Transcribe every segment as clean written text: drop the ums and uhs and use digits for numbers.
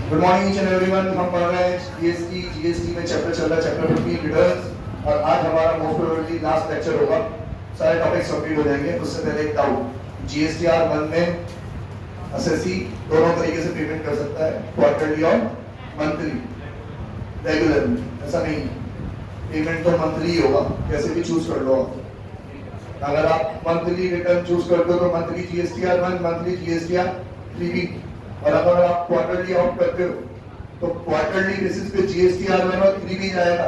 Good morning each and everyone. हम पढ़ रहे हैं जीएसटी में चैप्टर चल रहा है, चैप्टर 15 रिटर्न्स, और आज हमारा मोस्ट प्रोबेबली लास्ट लेक्चर होगा। सारे टॉपिक्स कंप्लीट हो जाएंगे। उससे पहले एक डाउट, जीएसटीआर 1 में असेसी दोनों तरीके से पेमेंट कर सकता है, क्वार्टरली और मंथली, रेगुलरली। ऐसा नहीं है, पेमेंट तो मंथली होगा, कैसे भी चूज कर लो आप। अगर आप मंथली रिटर्न चूज करते हो तो monthly GSTR 1, monthly GSTR 3B, और अगर आप क्वार्टरली ऑप्ट करते हो तो क्वार्टरली बेसिस पे जीएसटीआर 1 और 3B जाएगा,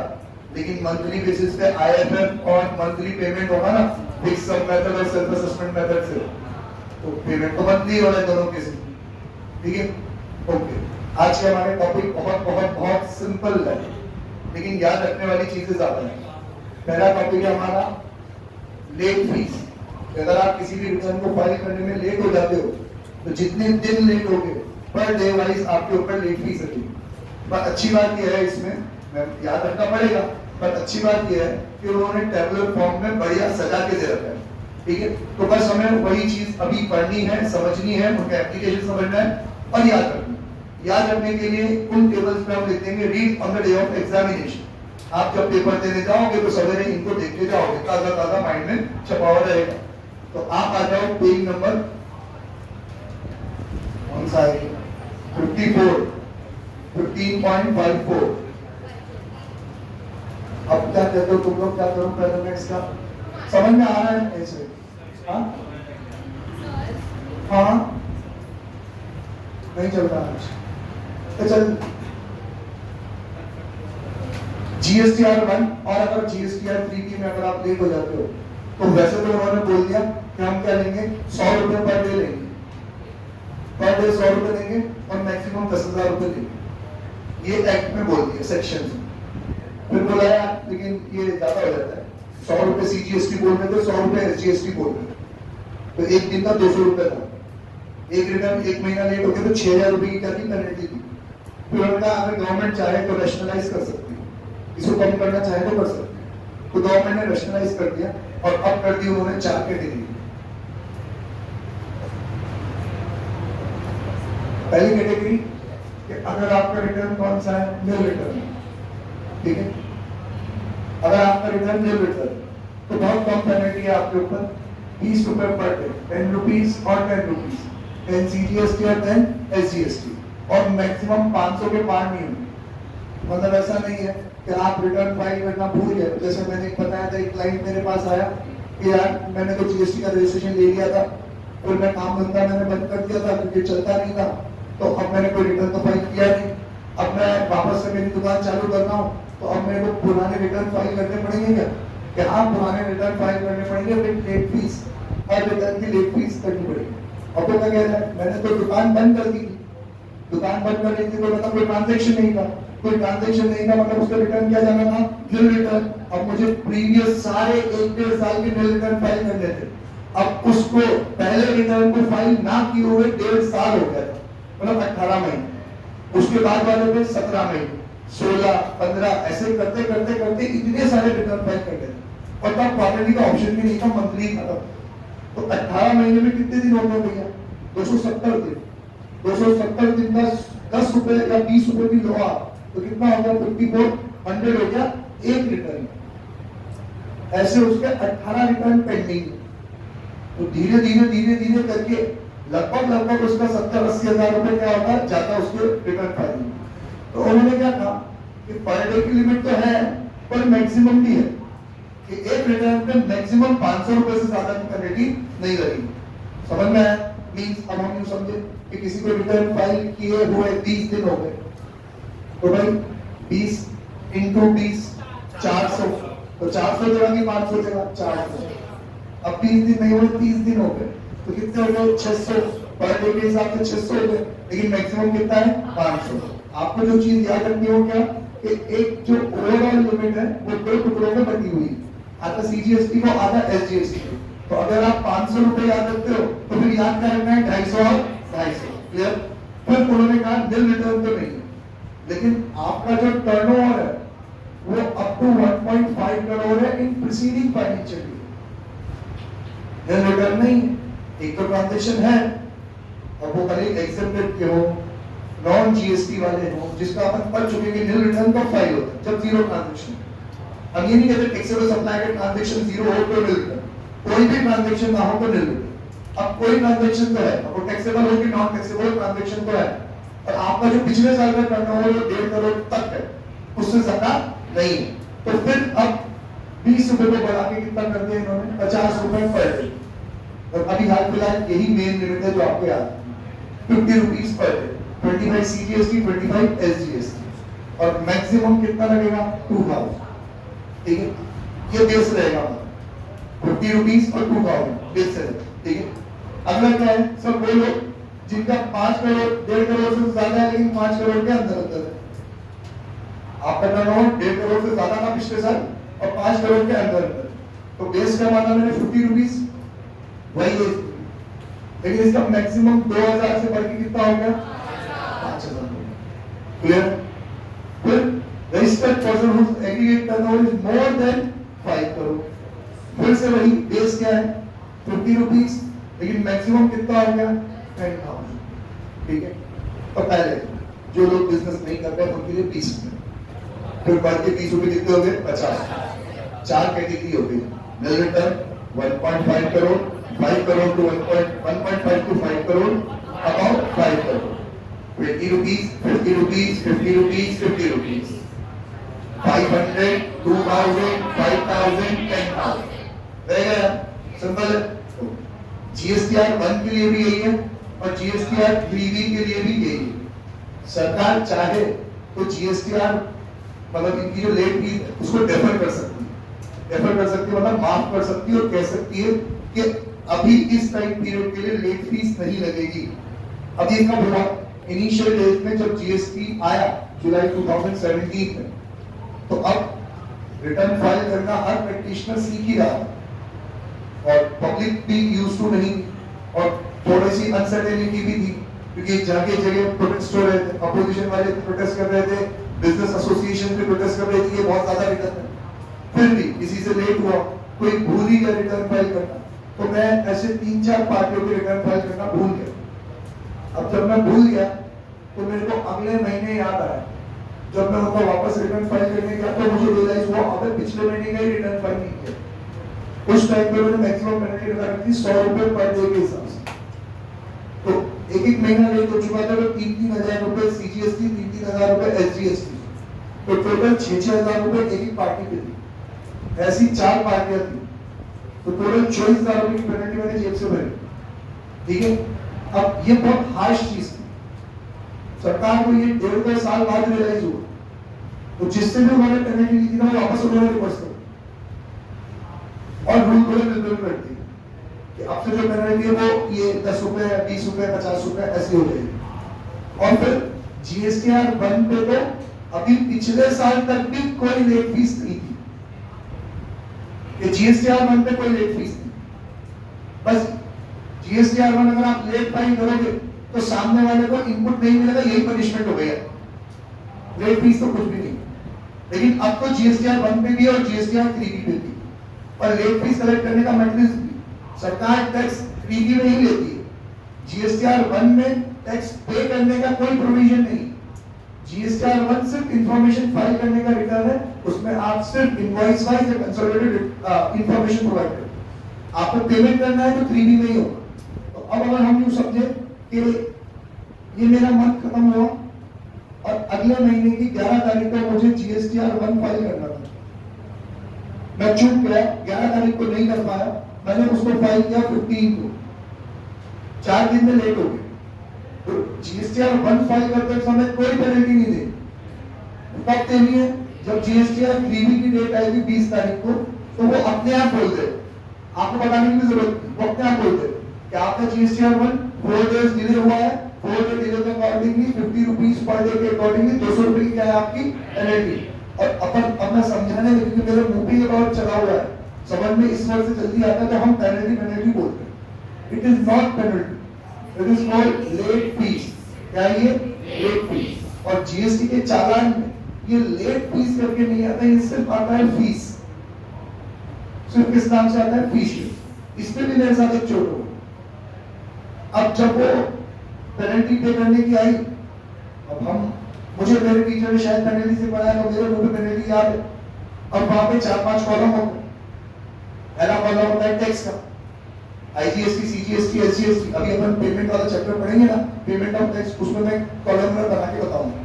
लेकिन मंथली बेसिस पे आईएफएफ और मंथली पेमेंट होगा ना, फिक्स सम मेथड और सेल्फ असेसमेंट मेथड से, तो पेमेंट तो मंथली हो रहा है दोनों केस में। ठीक है, ओके। आज के हमारे टॉपिक बहुत बहुत बहुत सिंपल है, लेकिन याद रखने वाली चीजें ज्यादा है। पहला टॉपिक है हमारा लेट फीस। अगर आप किसी भी रिटर्न को फाइल करने में लेट हो जाते हो तो जितने दिन लेट हो गए पर डे वाइज आपके ऊपर लेट फीस लगेगी। पर अच्छी बात यह है, इसमें याद रखना पड़ेगा, पर अच्छी बात यह है कि उन्होंने टेबुलर फॉर्म में बढ़िया सजा के दे रखा है। ठीक है, तो बस हमें वही चीज अभी पढ़नी है, समझनी है, उनका एप्लीकेशन समझना है और याद रखना है। याद रखने के लिए उन टेबल्स में हम लिख देंगे read on the day of examination. आप जब पेपर देने जाओगे तो सवेरे इनको देखते जाओगे, ताजा ताजा माइंड में छपा हुआ रहेगा। तो आप आ जाओ पेज नंबर 54, 15.54। अब क्या कहते हो तुम लोग, क्या करो प्रेजेंटेट्स का? समझ में आ रहा है ऐसे? हाँ हाँ, नहीं चल रहा है तो चल। जीएसटीआर 1 और अगर जीएसटीआर 3B में अगर आप लेट हो जाते हो तो वैसे तो उन्होंने बोल दिया कि हम क्या लेंगे, 100 रुपए पर डे लेंगे, पर डे 100 रुपए देंगे और मैक्सिमम 10,000 रुपए देंगे। ये एक्ट में बोल दिया सेक्शन में। फिर बोला यार लेकिन ये ज्यादा हो जाता है, 100 रुपए सीजीएसटी बोल रहे थे, 100 रुपए एसजीएसटी बोल रहे थे, तो एक दिन का 200 रुपए था। एक रिटर्न 1 महीना लेट हो गया तो 6,000 रुपए की क्या थी, पेनल्टी थी। फिर उन्होंने अगर गवर्नमेंट चाहे तो रैशनलाइज कर सकती है, इसको कम करना चाहे तो कर सकती है। तो गवर्नमेंट ने रैशनलाइज कर दिया और अब कर दी उन्होंने 4 कैटेगरी। पहली कैटेगरी कि अगर आपका रिटर्न कौन सा है, न्यू रिटर्न। ठीक है, अगर आपका रिटर्न न्यू रिटर्न तो बहुत कम पेनल्टी है आपके ऊपर, 20 रुपए पर डे, 10 रुपीज और 10 रुपीज, 10 सीजीएसटी और 10 एसजीएसटी, और मैक्सिमम 500 के पार नहीं होगी। मतलब ऐसा नहीं है कि आप रिटर्न फाइल करना भूल गए। जैसे मैंने बताया था, एक क्लाइंट मेरे पास आया कि यार मैंने तो जीएसटी का रजिस्ट्रेशन ले लिया था, फिर मैं काम धंधा मैंने बंद कर दिया था क्योंकि चलता नहीं था, तो अब मैंने कोई रिटर्न तो फाइल किया नहीं। अब मैं वापस से मेरी दुकान चालू कर रहा हूँ, तो अब मेरे को पुराने रिटर्न फाइल करने पड़ेंगे क्या? कि हाँ, पुराने रिटर्न फाइल करने पड़ेंगे, फिर लेट फीस और रिटर्न की लेट फीस करनी पड़ेगी। अब तो क्या कह रहा है, मैंने तो दुकान बंद कर दी थी, दुकान बंद कर दी थी तो मतलब कोई ट्रांजेक्शन नहीं था, कोई ट्रांजेक्शन नहीं था, मतलब उसका रिटर्न क्या जाना था, न्यू रिटर्न। अब मुझे प्रीवियस सारे 1-1.5 साल के न्यू रिटर्न फाइल करने थे। अब उसको पहले रिटर्न को फाइल ना किए हुए 1.5 साल हो गया था, मतलब 18 महीने। उसके बाद वाले पे 17 महीने, 16, 15, ऐसे करते करते करते इतने सारे रिटर्न फाइल कर गए। और तब क्वार्टरली का ऑप्शन भी नहीं था, मंथली था। तो 18 महीने में कितने दिन होते हैं भैया? 270 दिन। 270 दिन का 10 रुपए या 20 रुपए भी लो आप, तो कितना हो गया, 5400 हो गया एक रिटर्न। ऐसे उसके 18 रिटर्न पेंडिंग। तो धीरे धीरे धीरे धीरे करके लगभग उसका 70-80 हजार रुपए क्या होता है, जाता उसके रिटर्न फाइलिंग। तो उन्होंने क्या कहा कि पर डे की लिमिट तो है, पर मैक्सिमम भी है कि एक रिटर्न पे मैक्सिमम 500 रुपए से ज्यादा की पेनल्टी नहीं लगेगी। समझ में आया? मींस अब हम ये समझे कि किसी को रिटर्न फाइल किए हुए 30 दिन हो गए, तो भाई 20 × 20 400, तो 400 देगा कि 500 देगा, 400। अब 30 दिन नहीं हुए, 30 दिन हो गए, तो कितने हो गए, 600। पर डे के हिसाब से 600 हो गए, लेकिन मैक्सिमम कितना है, 500। आपको जो चीज याद रखनी हो क्या, कि एक जो ओवरऑल लिमिट है वो 2 टुकड़ों में बटी हुई, आधा सीजीएसटी को, आधा एसजीएसटी को। तो अगर आप 500 रुपए याद रखते हो तो फिर याद क्या रखना है, 250 और 250। क्लियर? फिर उन्होंने कहा नील रिटर्न तो नहीं है, लेकिन आपका जो टर्नओवर है वो अप टू 1.5 करोड़ है in preceding financial year. Nil return नहीं, एक तो ट्रांजेक्शन है, अब वो खाली एग्जेम्प्टेड के हो नॉन जीएसटी वाले हो, जिसका अपन पढ़ चुके कि नील रिटर्न कब फाइल होता है, जब जीरो ट्रांजैक्शन। हम ये नहीं कहते टैक्सेबल सप्लाई का ट्रांजैक्शन जीरो हो तो नील रिटर्न, कोई भी ट्रांजैक्शन ना हो तो नील रिटर्न। अब कोई ट्रांजैक्शन तो है, अब वो टैक्सेबल हो कि नॉन टैक्सेबल ट्रांजैक्शन तो है, और आपका जो पिछले साल का टर्नओवर 1.5 करोड़ तक है, उससे ज्यादा नहीं है। तो फिर अब 20 रुपए को बढ़ा के कितना कर दिया इन्होंने, 50 रुपए पर डे। और अभी हाल फिलहाल यही मेन लिमिट है जो आपको याद है, 50 rupees per day, 25 CGST, 25 SGST, और मैक्सिमम कितना लगेगा 2000। ठीक है, ये बेस रहेगा, 50 रुपीज और 2000 बेस रहेगा। ठीक है, अगला क्या है, सब वो लोग जिनका 5 करोड़ 1.5 करोड़ से ज्यादा है लेकिन 5 करोड़ के अंदर अंदर है। आपका टर्नओवर 1.5 करोड़ से ज्यादा था पिछले साल और 5 करोड़ के अंदर अंदर, तो बेस का माना मैंने 50 रुपीज, वही है, लेकिन इसका मैक्सिमम 2000 से बढ़ के कितना हो गया, 5000। क्लियर? फिर registered person whose aggregate turnover is more than 5 crore, फिर से वही बेस क्या है 50 रुपीज, लेकिन मैक्सिमम कितना हो गया 10,000। ठीक है, तो पहले जो लोग बिजनेस नहीं कर रहे उनके लिए 20 रुपए, फिर बढ़ के 20 रुपए कितने हो गए 50। 4 कैटेगरी हो गई, nil return 1.5 crore, 5 crore to 1.5 to 5 crore, about 5 crore, 20 rupees, 50 rupees, 50 rupees, 50 rupees, 500, 2000, 5000, 10,000। रहेगा सिंपल है। GSTR 1 के लिए भी यही है और GSTR 3B के लिए भी यही है। सरकार चाहे तो GSTR मतलब इनकी जो लेट फीस उसको डेफर कर सकती है, डेफर कर सकती है मतलब माफ कर सकती है, और कह सकती है कि अभी इस टाइम पीरियड के लिए लेट फीस नहीं लगेगी। अब ये कब हुआ, इनिशियल डेज में जब GST आया जुलाई 2017 में, तो अब रिटर्न फाइल करना हर प्रैक्टिशनर सीख ही रहा था और पब्लिक भी यूज टू नहीं, और थोड़ी सी अनसर्टेनिटी भी थी क्योंकि जगह जगह प्रोटेस्ट हो रहे थे, अपोजिशन वाले प्रोटेस्ट कर रहे थे, बिजनेस एसोसिएशन भी प्रोटेस्ट कर रहे थे, ये बहुत ज्यादा रिटर्न है। फिर भी किसी से लेट हुआ, कोई भूल ही गया रिटर्न फाइल करना, तो मैं ऐसे 3-4 पार्टियों के रिटर्न फाइल करना भूल गया। अब जब मैं भूल गया तो मेरे को अगले महीने याद आया, जब मैं उनको वापस रिटर्न फाइल करने गया तो मुझे रियलाइज हुआ अबे पिछले महीने का ही रिटर्न फाइल नहीं किया। उस टाइम पे मैंने मैक्सिमम पेनल्टी लगा रखी थी 100 रुपए पर डे के हिसाब से, तो एक महीना लेट हो चुका था, तो 3,000 रुपए CGST, 3,000 रुपए SGST, तो टोटल 6,000 रुपए एक पार्टी पे थी। ऐसी 4 पार्टियां थी, तो टोटल 24,000 रुपए की पेनल्टी मैंने जेब से भरी। ठीक है, अब ये बहुत हार्श चीज थी, सरकार को ये 1.5 साल बाद रियलाइज हुआ, तो जिससे भी उन्होंने पेनल्टी दी थी ना वापस उन्होंने रिवर्स कर और रूल को बिल्कुल कर दी कि अब से जो पेनल्टी है वो ये 10 रुपए, 20 रुपए, 50 रुपए ऐसी हो जाएगी। और फिर GSTR 1 पे तो अभी पिछले साल तक भी कोई लेट फीस नहीं थी, ये GSTR 1 पे कोई लेट फीस नहीं, बस GSTR 1 अगर आप लेट फाइल करोगे तो सामने वाले को इनपुट नहीं मिलेगा, यही पनिशमेंट हो गया, लेट फीस तो कुछ भी नहीं। लेकिन अब तो GSTR 1 पे भी और GSTR 3B पे भी, और लेट फीस कलेक्ट करने का मैकेनिज्म भी सरकार टैक्स 3B में ही लेती है, GSTR 1 में टैक्स पे करने का कोई प्रोविजन नहीं। GSTR 1 सिर्फ इंफॉर्मेशन फाइल करने का रिटर्न है, उसमें आप सिर्फ इनवॉइस वाइज या कंसोलिडेटेड इंफॉर्मेशन प्रोवाइड करें, आपको पेमेंट करना है तो 3B में ही होगा। तो अब अगर हम यूं समझे कि ये मेरा मंथ खत्म हुआ और अगले महीने की 11 तारीख को मुझे GSTR 1 फाइल करना था, मैं चूक गया, 11 तारीख को नहीं कर पाया, मैंने उसको फाइल किया 15 को, 4 दिन में लेट हो गए, तो GSTR 1 फाइल करते समय कोई पेनल्टी नहीं देगी। तब देनी है जब GSTR 3B की डेट आएगी 20 तारीख को, तो वो अपने आप बोल दे, आपको बताने की जरूरत नहीं, वो अपने आप बोल दे कि आपका GSTR 1 4 डेज डिले हुआ है, 4 डे डिले के अकॉर्डिंगली 50 रुपीज पर डे के अकॉर्डिंगली 200 रुपए की क्या है आपकी पेनल्टी। और अब मैं समझाने में, क्योंकि मेरे मुंह पे ये बात चला हुआ है, समझ में इस वर्ड से जल्दी आता है, तो हम पेनल्टी बोलते हैं। It is not penalty, it is called late fee. क्या ये लेट फीस, और GST के चालान में ये लेट फीस करके नहीं आता, ये सिर्फ आता है फीस, सिर्फ किस नाम से आता है, फीस। इस पे भी मेरे साथ एक चोट हो। अब जब वो पेनल्टी पे करने की आई मेरे टीचर ने शायद पेनल्टी से पढ़ाया तो मेरे मुंह पे पेनल्टी याद है। अब वहां पे 4-5 कॉलम होते हैं। पहला कॉलम होता है टैक्स का, आईजीएसटी, सीजीएसटी, एसजीएसटी। अभी अपन पेमेंट वाला चैप्टर पढ़ेंगे ना, पेमेंट ऑफ टैक्स, उसमें मैं कॉलम में बना के बताऊंगा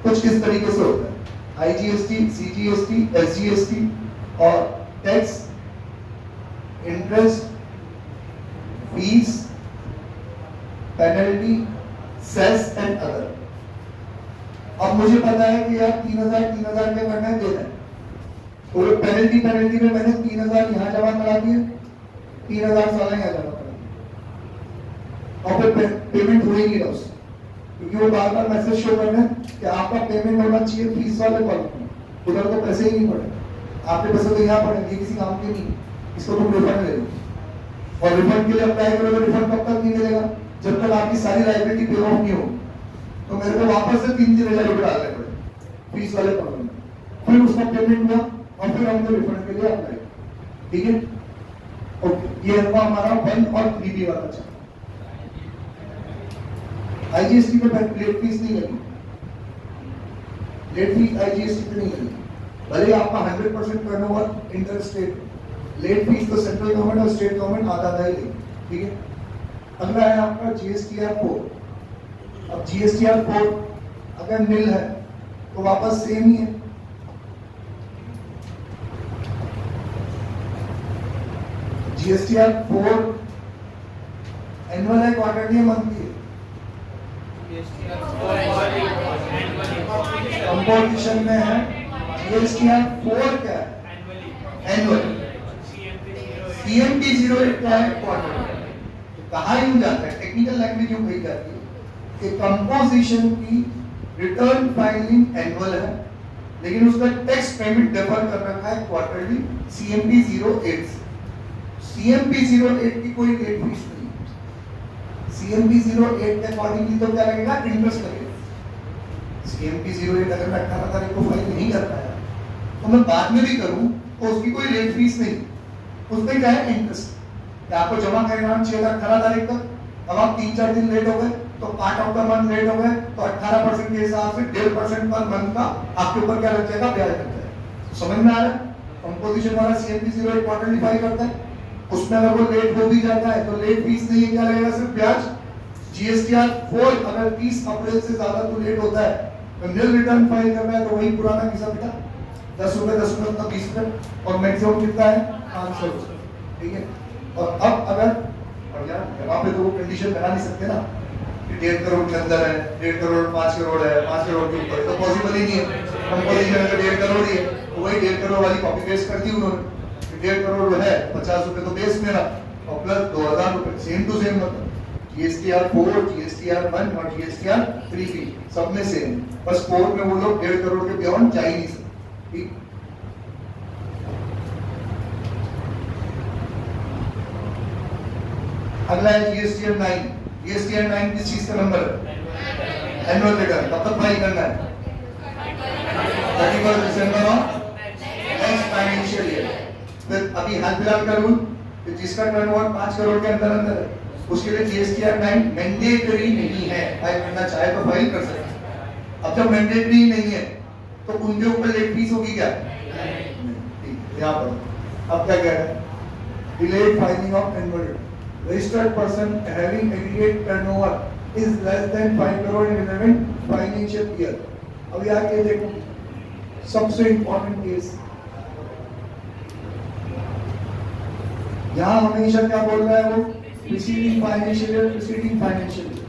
कुछ किस तरीके से होता है। आईजीएसटी, सीजीएसटी, एसजीएसटी और tax, interest, fees, penalty, cess and other. अब मुझे पता है कि यार 3000 के करना है, देना है, तो पेनल्टी में मैंने 3000 यहाँ जमा करा दिए, 3000 साल यहाँ जमा करा दिए, और फिर पेमेंट हो ही नहीं रहा उससे, क्योंकि वो बार बार मैसेज शो कर रहे हैं कि आपका पेमेंट होना चाहिए फीस वाले कॉलम में, उधर तो पैसे ही नहीं पड़े, आपके पैसे तो यहाँ पड़े, ये किसी काम के नहीं, इसको तुम रिफंड ले लो। और रिफंड के लिए अप्लाई करो तो रिफंड कब तक नहीं मिलेगा, जब तक आपकी सारी लाइबिलिटी पे ऑफ नहीं हो। तो मेरे को वापस से 3,000 रुपए डालने पड़े फीस वाले कॉलम में, फिर उसका पेमेंट हुआ और फिर हमने रिफंड के लिए अप्लाई, ठीक है। ओके, ये हुआ हमारा 1 और 3B वाला चैप्टर। आईजीएसटी पे लेट फीस नहीं लगी, लेट फीस आईजीएसटी पे नहीं लगी, भले आपका 100% turnover inter state, late fee तो सेंट्रल गवर्नमेंट और स्टेट गवर्नमेंट आधा ही लेगी, ठीक है। अगला है आपका जीएसटीआर 4। अब जीएसटीआर 4 अगर निल है तो वापस सेम ही है, जीएसटीआर 4 एनुअल है, क्वार्टरली है, मंथली है? कंपोजिशन में है। जीएसटीआर 4 क्या है? एनुअल। सीएमपी 08 क्या है? क्वार्टरली। कहा यूं जाता है, टेक्निकल लैंग्वेज यूं कही जाती है कि कंपोजिशन की रिटर्न फाइलिंग एनुअल है, लेकिन उसका टैक्स पेमेंट डिफर कर रखा है क्वार्टरली सीएमपी 08 से। सीएमपी 08 की कोई लेट फीस नहीं है। सीएमपी 08 के अकॉर्डिंगली तो क्या लगेगा? इंटरेस्ट लगेगा। सीएमपी 08 अगर मैं 18 तारीख को फाइल नहीं कर पाया तो मैं बाद में भी करूं तो उसकी कोई लेट फीस नहीं, उसमें क्या है? इंटरेस्ट। आपको जमा करना चाहिए था 18 तारीख तक, अब आप 3-4 दिन लेट हो गए तो part of the month late हो गए तो 18% के हिसाब से 1.5% पर मंथ का आपके ऊपर क्या लग जाएगा? ब्याज लग जाएगा। समझ में आ रहा है? कंपोजिशन वाला सीएमपी 08 क्वार्टरली फाइल करता है, उसमें अगर वो लेट हो भी जाता है तो लेट फीस नहीं है, क्या लगेगा? सिर्फ ब्याज। जीएसटीआर 4 अगर 30 अप्रैल से ज्यादा तो लेट होता है तो निल रिटर्न फाइल करना है तो वही पुराना किस्सा बेटा, 10 रुपए 10 रुपए तक 20 रुपए, और मैक्सिमम कितना है? 500 रुपए, ठीक है। और अब अगर और यार वहां पे तो वो कंडीशन बना नहीं सकते ना कि 1.5 करोड़ के अंदर है, 1.5 करोड़ 5 करोड़ है, 5 करोड़ के ऊपर, तो पॉसिबल ही नहीं है। कंपोजिशन अगर 1.5 करोड़ ही है तो वही 1.5 करोड़ वाली कॉपी पेस्ट कर दी उन्होंने, 1.5 करोड़ है 50 रुपए तो बेस मेरा और प्लस 2000 रुपए, सेम टू सेम। मतलब जीएसटीआर 4, जीएसटीआर 1 और जीएसटीआर 3B सब में सेम, बस 4 में वो लोग 1.5 करोड़ के बियॉन्ड जा ही नहीं सकते, ठीक। अगला है जीएसटीआर 9। जीएसटीआर 9 किस चीज का नंबर है? Annual return. कब तक फाइल करना है? 31 December of next financial year. फिर अभी हाल फिलहाल का रूल जिसका टर्नओवर 5 करोड़ के अंदर अंदर है उसके लिए जीएसटीआर 9 मैंडेटरी नहीं है, फाइल करना चाहे तो फाइल कर सकते हैं। अब जब मैंडेटरी नहीं है तो उनके ऊपर लेट फीस होगी क्या? यहाँ पर अब क्या कह रहे हैं? Delayed filing of annual return. Registered person having aggregate turnover is less than 5 crore in relevant financial year। अब यहाँ के देखो सबसे इम्पोर्टेंट केस, यहाँ हमेशा क्या बोल रहा है वो? Preceding financial year, preceding financial year,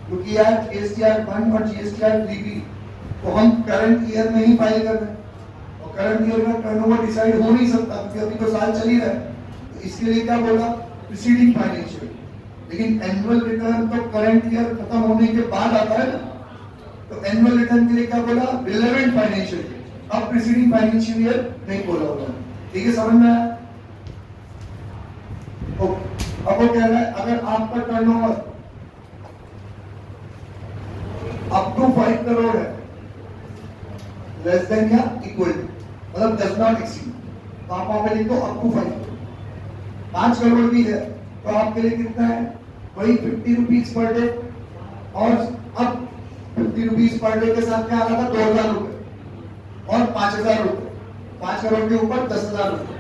क्योंकि यार जीएसटीआर 1 और जीएसटीआर 3B तो हम करंट ईयर में ही फाइल कर रहे हैं और करंट ईयर का टर्नओवर डिसाइड हो नहीं सकता क्योंकि अभी तो साल चल ही रहा है। इसके लिए क्या बोला? Preceding financial. लेकिन एनुअल रिटर्न तो करंट ईयर खत्म होने के बाद आता है ना, तो एनुअल रिटर्न के लिए क्या बोला? Relevant financial year. अब प्रीसीडिंग फाइनेंशियल ईयर नहीं बोला होगा, ठीक है? समझ में आया? ओके, अब वो कह रहा है अगर आपका टर्नओवर अप टू 5 करोड़ है, लेस देन या इक्वल टू, मतलब डज नॉट एक्सीड, तो आप वहां पे लिखो अप टू 5 करोड़। 5 करोड़ भी है तो आपके लिए कितना है? वही 50 रुपीज पर डे। और अब 50 रुपीज पर डे के साथ क्या आ रहा था? 2000 रुपए और 5000 रुपए, 5 करोड़ के ऊपर 10,000 रुपए।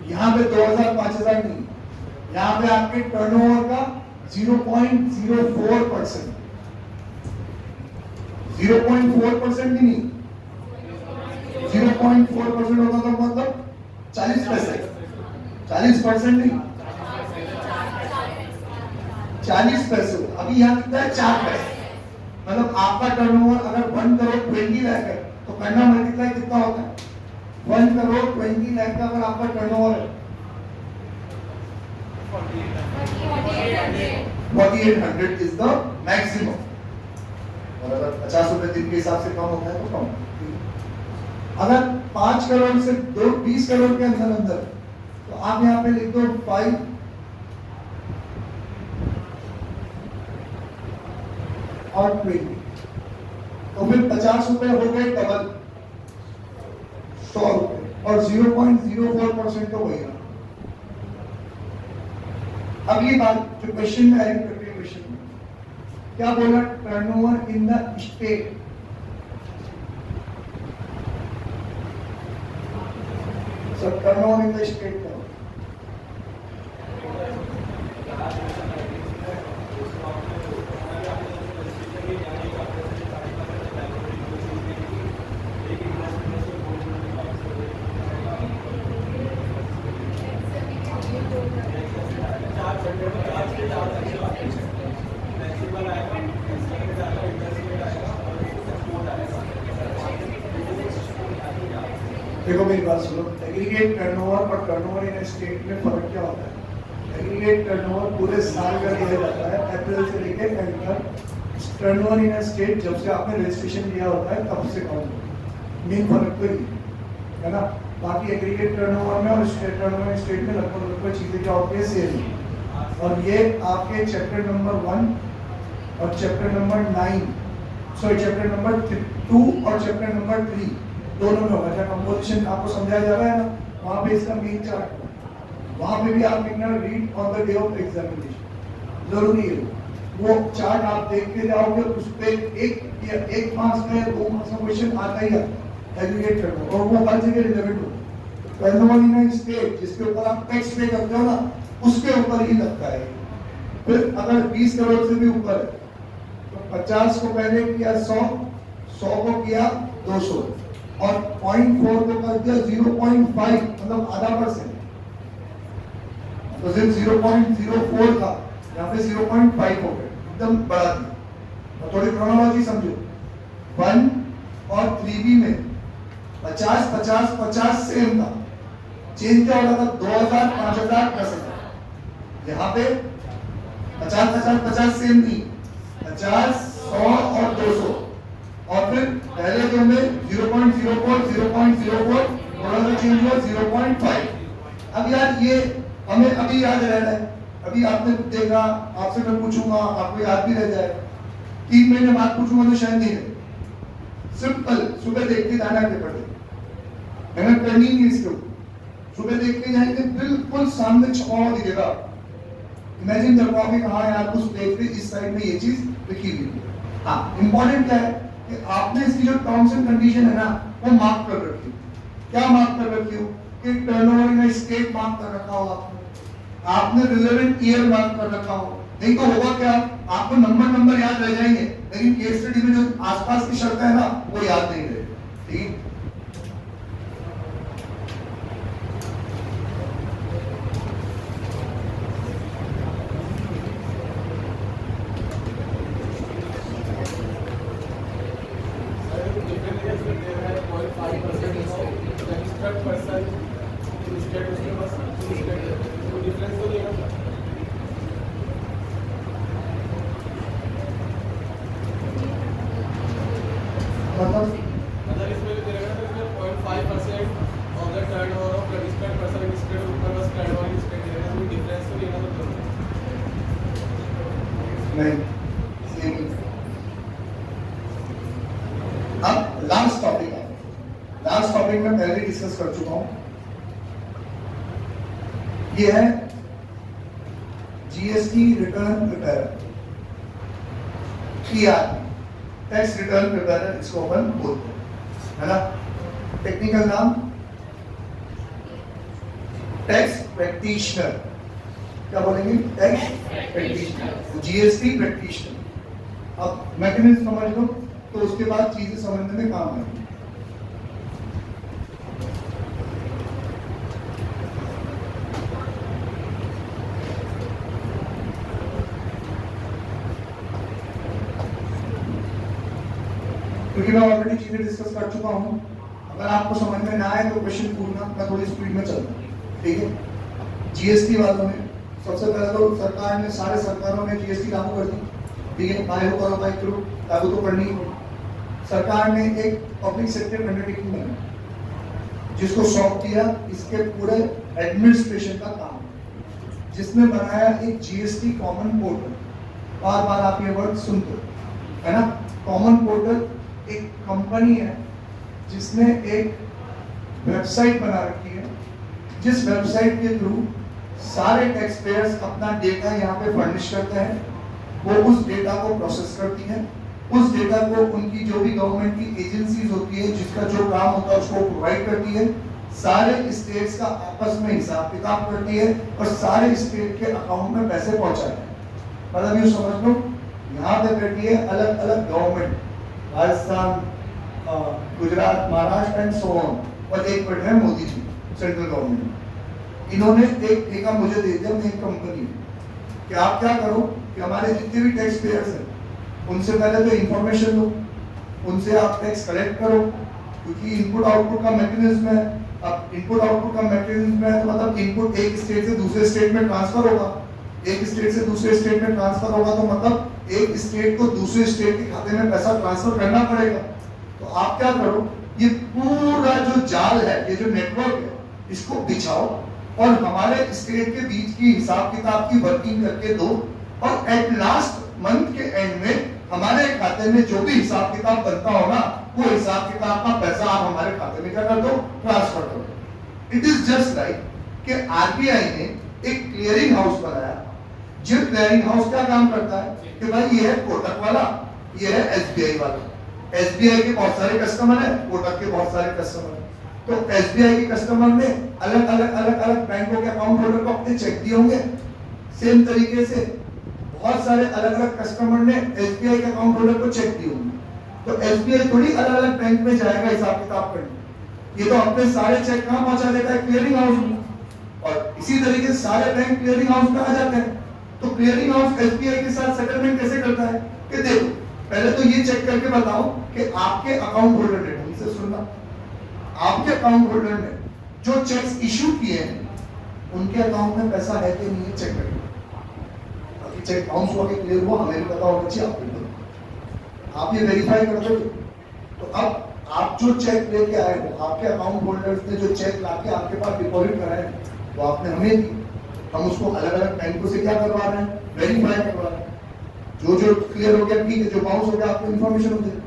यहाँ पे 2000 5000 नहीं, यहाँ पे आपके टर्नओवर का 0.04%, 0.4% भी नहीं, 0.4% होता तो मतलब 40 पैसे, 40% नहीं, 40 पैसे। अभी यहाँ कितना है? 4 पैसे। मतलब आपका टर्नओवर अगर 1 करोड़ 20 लाख है तो करना मल्टीप्लाई कितना होता है? 1 करोड़ 20 लाख का अगर आपका टर्नओवर है 4800 इज द मैक्सिमम। और अगर 50 रुपए दिन के हिसाब से कम होता है तो कम। अगर 5 करोड़ से 20 करोड़ के अंदर अंदर तो आप यहाँ पे लिख दो 5 और 20, तो फिर 50 रुपए हो गए डबल, 100 रुपए और 0.04% तो वही है। अब ये बात जो क्वेश्चन में आई, क्वेश्चन में क्या बोला? Turnover in the state. Sir turnover in the state का देखो मेरी बात सुनो, एग्रीगेट टर्नओवर और टर्नओवर इन स्टेट में फर्क क्या होता है? एग्रीगेट टर्नओवर पूरे साल का लिया जाता है, अप्रैल से लेकर एंड तक। टर्नओवर इन स्टेट जब से आपने रजिस्ट्रेशन लिया होता है तब से काउंट होता है। मेन फर्क तो ये है ना। बाकी एग्रीगेट टर्नओवर में और स्टेट टर्नओवर स्टेट में लगभग चीजें क्या होती है? सेम। और ये आपके चैप्टर नंबर 1 और chapter number 9, sorry chapter number 2 और चैप्टर नंबर 3 दोनों में होगा। जब कंपोजिशन आपको समझाया जा रहा है ना, वहाँ पे इसका मेन चार्ट, वहाँ पे भी आप लिखना read on the day of examination, जरूरी है। वो चार्ट आप देख के जाओगे, उस पे एक मार्क्स में 2 मार्क्स का क्वेश्चन आता ही है एग्रीगेट टर्नओवर, और वो हर जगह रिलेवेंट होता है। टर्नओवर इन स्टेट जिसके ऊपर आप टैक्स पे करते हो ना, उसके ऊपर ही लगता है। फिर अगर 20 करोड़ से भी ऊपर है तो 50 को पहले किया 100 को किया 200 और 0.4 को कर दिया 0.5, मतलब आधा %। तो सिर्फ 0.04 था, यहाँ पे 0.5 हो गया, एकदम बढ़ा दिया। और थोड़ी क्रोनोलॉजी समझो, 1 और 3B में 50 50 50 सेम था, चेंज क्या हो रहा था? 2000 5000 10,000। यहाँ पे 50 50 50 सेम नहीं, 50 100 और 200। और फिर पहले दो में 0.04 0.04 थोड़ा सा चेंज हुआ 0.5। अब यार ये हमें अभी याद रह रहा है, अभी आपने देखा, आपसे मैं पूछूंगा आपको याद भी रह जाएगा, 3 महीने बाद पूछूंगा तो शायद नहीं है। सिंपल, सुबह देख के जाना है पेपर दे, मेहनत करनी नहीं इसको। सुबह देख के जाएंगे, बिल्कुल सामने छपा हुआ दिखेगा। इमेजिन कर पाओगे कहाँ यार कुछ देख रहे, इस साइड में ये चीज लिखी हुई। हाँ, इंपॉर्टेंट क्या है कि आपने इसकी जो टर्म्स एंड कंडीशन है ना, वो मार्क कर रखी हो। क्या मार्क कर रखी हो? कि टर्नओवर इन स्टेट मार्क कर रखा हो आपने रिलेवेंट ईयर मार्क कर रखा हो। नहीं तो होगा क्या, आपको नंबर याद रह जाएंगे, लेकिन केस स्टडी में जो आसपास की शर्तें है ना, वो याद नहीं रहे। ठीक, अब लास्ट टॉपिक है। लास्ट टॉपिक में पहले डिस्कस कर चुका हूं, ये है GST return prepare, TR। Tax return preparer इसको अपन बोलते हैं, है ना। टेक्निकल नाम टैक्स प्रैक्टिशनर, क्या बोलेंगे, टैक्स प्रैक्टिशनर, जीएसटी प्रैक्टिशनर। अब मैकेनिज्म समझ लो तो उसके बाद चीजें समझने में काम आएगी। क्योंकि मैं ऑलरेडी चीजें डिस्कस कर चुका हूं, अगर आपको समझ में ना आए तो क्वेश्चन पूछना, मैं थोड़ी स्पीड में चलता हूं, ठीक है। जीएसटी वालों ने सबसे पहले तो सरकार ने, सारे सरकारों ने जीएसटी लागू कर दी, ठीक है, बाय हो करो बाय करो, लागू तो करनी ही। सरकार ने एक पब्लिक सेक्टर अंडरटेकिंग बनाई जिसको सौंप दिया इसके पूरे एडमिनिस्ट्रेशन का काम, जिसने बनाया एक जीएसटी कॉमन पोर्टल। बार बार आप ये वर्ड सुनते हो, है ना। कॉमन पोर्टल एक कंपनी है जिसने एक वेबसाइट बना रखी है, जिस वेबसाइट के थ्रू सारे टैक्स पेयर्स अपना डेटा यहाँ पे फर्निश करते हैं, वो उस डेटा को प्रोसेस करती है, उस डेटा को उनकी जो भी गवर्नमेंट की एजेंसीज होती है जिसका जो काम होता है उसको प्रोवाइड करती है, सारे स्टेट्स का आपस में हिसाब किताब करती है और सारे स्टेट के अकाउंट में पैसे पहुंचाते हैं। मतलब ये समझ लो यहाँ पे बैठी है अलग अलग government, Rajasthan, Gujarat, Maharashtra and so on, और एक बैठे हैं मोदी जी, सेंट्रल गवर्नमेंट। इन्होंने एक ठेका मुझे दे दिया, मेरी कंपनी, कि आप क्या करो कि हमारे जितने भी टैक्स पेयर्स हैं उनसे पहले तो इंफॉर्मेशन लो, उनसे आप टैक्स कलेक्ट करो, क्योंकि इनपुट आउटपुट का मैकेनिज्म है। अब इनपुट आउटपुट का मैकेनिज्म है तो मतलब इनपुट एक स्टेट से दूसरे स्टेट में ट्रांसफर होगा, एक स्टेट से दूसरे स्टेट में ट्रांसफर होगा तो मतलब एक स्टेट को दूसरे स्टेट के खाते में पैसा ट्रांसफर करना पड़ेगा। तो आप क्या करो, ये पूरा जो जाल है, ये जो नेटवर्क है, इसको बिछाओ और हमारे स्टेट के बीच की हिसाब किताब की वर्किंग करके दो, और एट लास्ट मंथ के एंड में हमारे खाते में जो भी हिसाब किताब बनता हो ना, वो हिसाब किताब का पैसा आप हमारे खाते में क्या कर दो, ट्रांसफर कर दो। इट इज जस्ट लाइक कि आरबीआई ने एक क्लियरिंग हाउस बनाया। जो क्लियरिंग हाउस क्या काम करता है कि भाई ये है कोटक वाला, ये है एसबीआई वाला। एसबीआई के बहुत सारे कस्टमर है, कोटक के बहुत सारे कस्टमर है। तो एसबीआई के कस्टमर ने अलग अलग बैंकों के अकाउंट होल्डर को अपने चेक दिए होंगे। सेम तरीके से बहुत सारे अलग अलग कस्टमर ने एसबीआई के अकाउंट होल्डर को चेक दिए होंगे। तो एसबीआई थोड़ी अलग अलग बैंक में जाएगा हिसाब किताब करने, ये तो अपने सारे चेक कहाँ पहुंचा देता है, क्लियरिंग हाउस में। और इसी तरीके से सारे बैंक क्लियरिंग हाउस में आ जाते हैं। तो क्लियरिंग हाउस एसबीआई के साथ सेटलमेंट कैसे करता है कि देखो पहले तो ये चेक करके बताओ कि आपके अकाउंट होल्डर ने, ढंग से सुनना, आपके अकाउंट होल्डर ने जो चेक्स इशू किए हैं उनके अकाउंट में पैसा है कि नहीं है चेक करेंगे। बाकी चेक बाउंस हुआ कि क्लियर हुआ, हमें भी पता होना चाहिए, आपको आप ये वेरीफाई कर दोगे। तो अब आप जो चेक लेके आए हो, आपके अकाउंट होल्डर्स ने जो चेक लाके आपके पास डिपॉजिट कराए वो आपने हमें दी, हम उसको अलग अलग बैंकों से क्या करवा रहे हैं, वेरीफाई करवा रहे हैं। जो जो क्लियर हो गया ठीक है, जो बाउंस हो गया आपको इन्फॉर्मेशन हो जाएगी।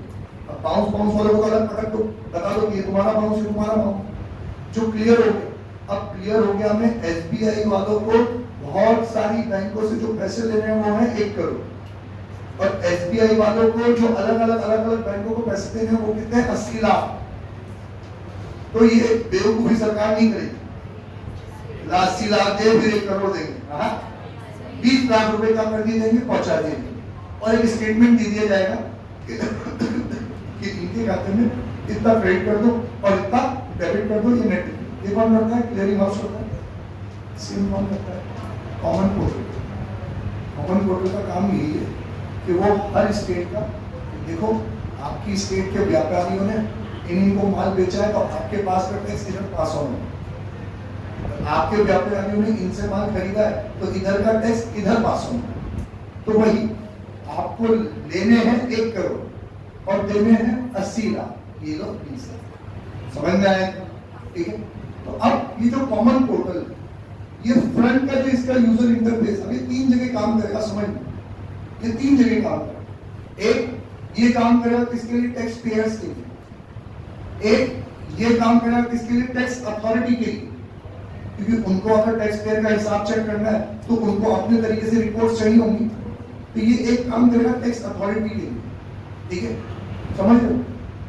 अब बाउंस वाले को अलग पकड़ दो, बता दो कि ये तुम्हारा बाउंस है, तुम्हारा बाउंस। जो क्लियर हो गया, अब क्लियर हो गया हमें एसबीआई वालों को बहुत सारी बैंकों से जो पैसे लेने हैं वो है 1 करोड़, और एसबीआई वालों को जो अलग अलग बैंकों को पैसे देने हैं वो कितने हैं, 80 लाख। तो ये बेवकूफी सरकार नहीं करेगी, 80 लाख दे फिर 1 करोड़ देंगे, 20 लाख रुपए का कर दिए देंगे, पहुंचा देंगे, और एक स्टेटमेंट दे दिया जाएगा कि इनके खाते में इतना क्रेडिट कर दो और इतना डेबिट कर दो। ये नेट ये कौन करता है, क्लियरिंग हाउस करता है। सिम कौन करता है, कॉमन पोर्टल। कॉमन पोर्टल का काम यही है कि वो हर स्टेट का, देखो आपकी स्टेट के व्यापारियों ने इनको माल बेचा है तो आपके पास का टैक्स इधर पास होना, आपके व्यापारियों ने इनसे माल खरीदा है तो इधर का टैक्स इधर पास होना। तो वही आपको लेने हैं 1 करोड़ और देने हैं 80 लाख, ये लो 20 लाख। समझ में आया, ठीक है। तो अब ये जो कॉमन पोर्टल, ये फ्रंट का जो इसका यूजर इंटरफेस, अभी 3 जगह काम करेगा, समझ में, ये 3 जगह काम करेगा। एक ये काम करेगा किसके लिए, टैक्स पेयर्स के लिए। एक ये काम करेगा किसके लिए, टैक्स अथॉरिटी के लिए, क्योंकि उनको अगर टैक्स पेयर का हिसाब चेक करना है तो उनको अपने तरीके से रिपोर्ट चाहिए होंगी। तो ये एक काम करेगा टैक्स अथॉरिटी के लिए, ठीक है। समझ लो,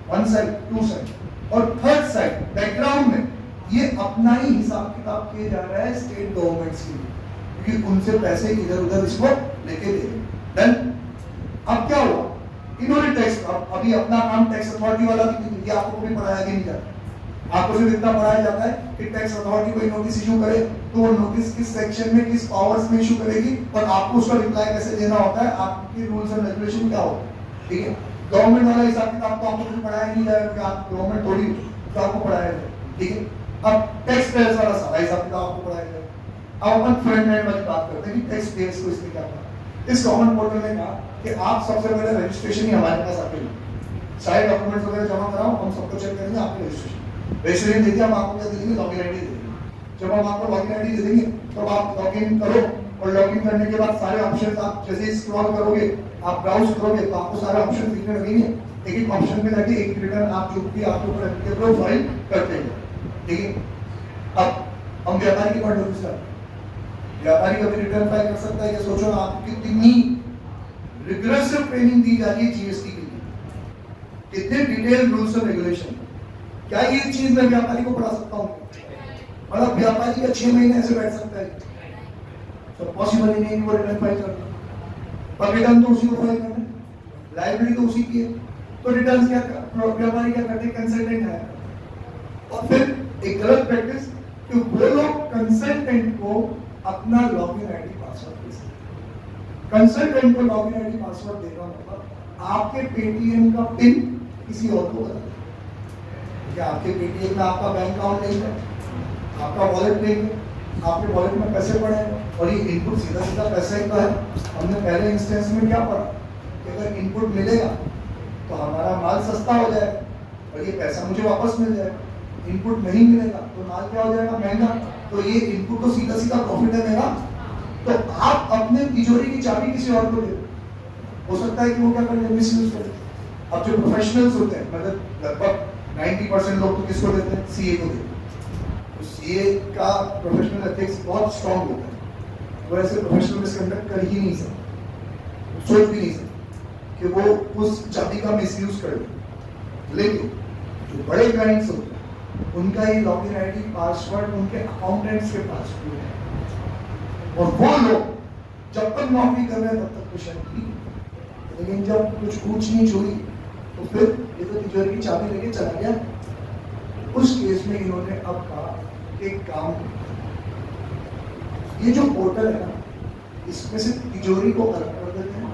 वन साइड, टू साइड, और थर्ड साइड बैकग्राउंड में ये अपना ही हिसाब किताब किया जा रहा है स्टेट गवर्नमेंट्स के लिए, क्योंकि उनसे पैसे इधर उधर इसको लेके दे। देन अब क्या हुआ, इन्होंने टैक्स, अभी अपना काम टैक्स अथॉरिटी वाला भी, ये आपको भी पढ़ाया नहीं जाता, आपको सिर्फ इतना पढ़ाया जाता है कि टैक्स अथॉरिटी कोई नोटिस इशू करे तो वो नोटिस किस सेक्शन में किस पावर्स में इशू करेगी और आपको उसका रिप्लाई कैसे देना होता है, आपकी रूल्स एंड रेगुलेशन क्या होगा, ठीक है। गवर्नमेंट वाला हिसाब किताब तो आपको पढ़ाया नहीं जाएगा, क्योंकि आप गवर्नमेंट थोड़ी, तो आपको पढ़ाया जाएगा, ठीक है। अब टैक्स पेयर्स वाला सारा हिसाब किताब आपको पढ़ाया जाएगा। अब अपन फ्रंट एंड वाली बात करते हैं कि टैक्स पेयर्स को इसमें क्या पढ़ा। इस गवर्नमेंट पोर्टल ने कहा कि आप सबसे पहले रजिस्ट्रेशन ही हमारे पास आके लो, सारे डॉक्यूमेंट्स वगैरह जमा कराओ, हम सबको चेक करेंगे, आपकी रजिस्ट्रेशन देते हम आपको क्या दे देंगे, लॉगिन आईडी दे देंगे। जब हम आपको लॉगिन आईडी दे देंगे तो आप लॉगिन करो, और लॉगिन करने के बाद सारे ऑप्शंस आप जैसे स्क्रॉल करोगे, आप ब्राउज करोगे तो आपको सारे ऑप्शन दिखने लगेंगे। एक एक ऑप्शन में जाके एक रिटर्न आप जो भी आपके ऊपर एप्लीकेबल फाइल करते हैं, ठीक है। अब हम व्यापारी की पॉइंट ऑफ व्यू से, व्यापारी कभी रिटर्न फाइल कर सकता है, ये सोचो आप कितनी रिग्रेसिव ट्रेनिंग दी जा रही है जीएसटी के लिए, कितने डिटेल रूल्स और रेगुलेशन। क्या ये चीज मैं व्यापारी को पढ़ा सकता हूँ? मतलब व्यापारी का 6 महीने ऐसे बैठ सकता है, तो पॉसिबल ही नहीं कि वो रिटर्न फाइल करना, पर रिटर्न तो उसी को फाइल करना है, लाइबिलिटी तो उसी की है, तो रिटर्न क्या व्यापारी क्या करते हैं, कंसल्टेंट है। और फिर एक गलत प्रैक्टिस कि वो लोग कंसल्टेंट को अपना लॉगिन आईडी पासवर्ड दे सकते। कंसल्टेंट को लॉगिन आईडी पासवर्ड देना मतलब आपके पेटीएम का पिन किसी और को बता, क्या आपके पेटीएम में आपका बैंक अकाउंट नहीं है, आपका वॉलेट नहीं है, आपके वॉलेट में पैसे पड़े हैं और ये इनपुट सीधा सीधा पैसे का है। हमने पहले इंस्टेंस में क्या पढ़ा कि अगर इनपुट मिलेगा तो हमारा माल सस्ता हो जाएगा और ये पैसा मुझे वापस मिल जाएगा, इनपुट नहीं मिलेगा तो माल क्या हो जाएगा, महंगा, तो ये इनपुट तो सीधा सीधा प्रॉफिट है मेरा। तो आप अपने तिजोरी की चाबी किसी और को दे, हो सकता है कि वो क्या करें, मिसयूज करें। अब जो प्रोफेशनल्स होते हैं, मतलब लगभग 90% लोग तो किसको देते हैं, सीए को देते हैं। तो सीए का प्रोफेशनल एथिक्स बहुत स्ट्रॉन्ग होता है, वो ऐसे प्रोफेशनल मिसकंडक्ट कर ही नहीं सकते, सोच भी नहीं सकते कि वो उस चाबी का मिसयूज करे। लेकिन जो बड़े क्लाइंट्स होते हैं उनका ये लॉगिन आईडी पासवर्ड उनके अकाउंटेंट्स के पास है, और वो लोग जब तक नौकरी कर रहे हैं तब तक कुछ नहीं, लेकिन जब कुछ ऊंच नीच हुई तो फिर ये तो तिजोरी की चाबी लेके चला गया। उस केस में इन्होंने अब कहा एक काम, ये जो पोर्टल है ना, इसमें से तिजोरी को अलग कर देते हैं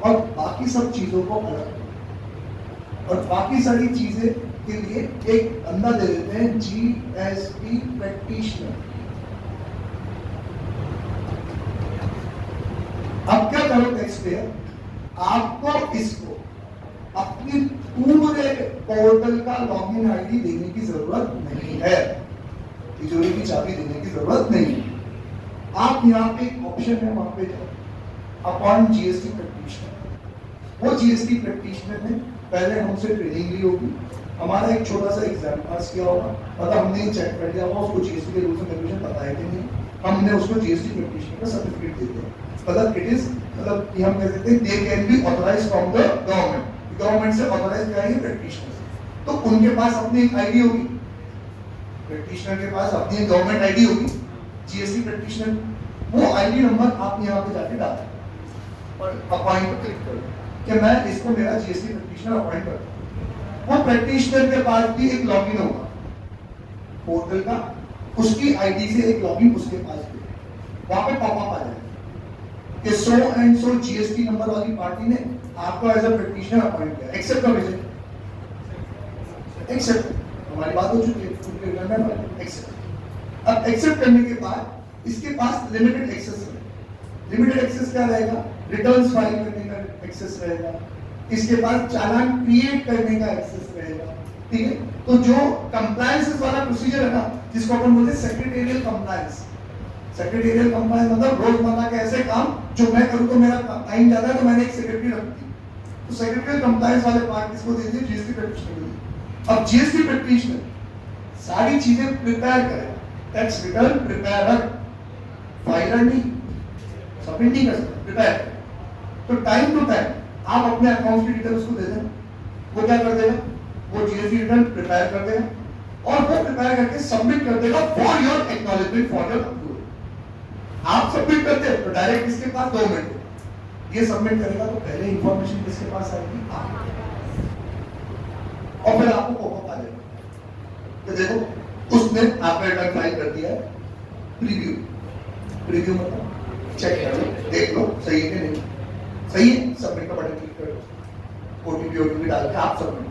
और बाकी सब चीजों को अलग, और बाकी सारी चीजें के लिए एक बंदा दे देते हैं जीएसटी प्रैक्टिशनर। अब क्या करो टैक्स पेयर, आपको इसको अपनी पूरे पोर्टल का लॉगिन आईडी देने की जरूरत नहीं है, तिजोरी की चाबी देने की जरूरत नहीं है। आप यहाँ पे एक ऑप्शन है, वहां पे जाओ अपॉइंट जीएसटी प्रैक्टिशनर। वो जीएसटी प्रैक्टिशनर ने पहले हमसे ट्रेनिंग ली होगी, हमारा एक छोटा सा एग्जाम पास किया होगा, मतलब हमने चेक कर लिया होगा उसको जीएसटी के रूल्स एंड रेगुलेशन पता है कि नहीं, हमने उसको जीएसटी प्रैक्टिशनर का सर्टिफिकेट दे दिया। मतलब इट इज, मतलब हम कह सकते हैं they can be authorised from the government, government से ऑथराइज किया है प्रैक्टिशनर। तो उनके पास अपनी एक आईडी होगी, प्रैक्टिशनर के पास अपनी गवर्नमेंट आईडी होगी, जीएसटी प्रैक्टिशनर, वो आईडी नंबर आप यहाँ पे जाके डालें और अपॉइंट पर क्लिक करो कि मैं इसको मेरा जीएसटी प्रैक्टिशनर अपॉइंट करता हूँ। वो प्रैक्टिशनर के पास भी एक लॉगिन होगा पोर्टल का, उसकी आईडी से एक लॉगिन उसके पास भी, वहां पे पॉपअप आ जाएगा कि so and so GST number वाली पार्टी ने आपको एज अ प्रैक्टिशनर अपॉइंट किया, एक्सेप्ट कर लीजिए, एक्सेप्ट, हमारी बात हो चुकी है, एक्सेप्ट। अब एक्सेप्ट करने के बाद इसके पास लिमिटेड एक्सेस है, लिमिटेड एक्सेस क्या रहेगा, रिटर्न्स फाइल करने का एक्सेस रहेगा, इसके पास चालान क्रिएट करने का एक्सेस रहेगा, ठीक है। तो जो कंप्लायंस वाला प्रोसीजर है ना, जिसको अपन बोलते हैं सेक्रेटेरियल कंप्लायंस, सेक्रेटेरियल कंप्लायंस मतलब रोजमर्रा के ऐसे काम जो मैं करूँ तो मेरा टाइम ज्यादा है तो मैंने एक सेक्रेटरी रख दी, तो सेक्रेटरियल कंप्लायंस वाले पार्ट किसको दे दिए, जीएसटी प्रैक्टिशनर। अब जीएसटी प्रैक्टिशनर सारी चीजें प्रिपेयर करेगा, टैक्स रिटर्न प्रिपेयर, फाइलर नहीं, सबमिट नहीं कर सकते, प्रिपेयर। तो टाइम टू टाइम आप अपने अकाउंट की डिटेल उसको दे दें, वो क्या कर देगा, वो जीएसटी रिटर्न प्रिपेयर कर देगा और वो प्रिपेयर करके सबमिट कर देगा for your acknowledgement, for your approval. आप सबमिट करते हो तो डायरेक्ट किसके पास, गवर्नमेंट। ये सबमिट करेगा तो पहले इंफॉर्मेशन किसके पास आएगी, आपके पास। और फिर आपको पॉपअप आ जाएगा तो देखो उसने आपका रिटर्न फाइल कर दिया है, प्रीव्यू। प्रीव्यू मतलब चेक कर लो, देख लो सही है कि नहीं, सही है, सबमिट का बटन क्लिक करो, ओटीपी डाल के आप सबमिट।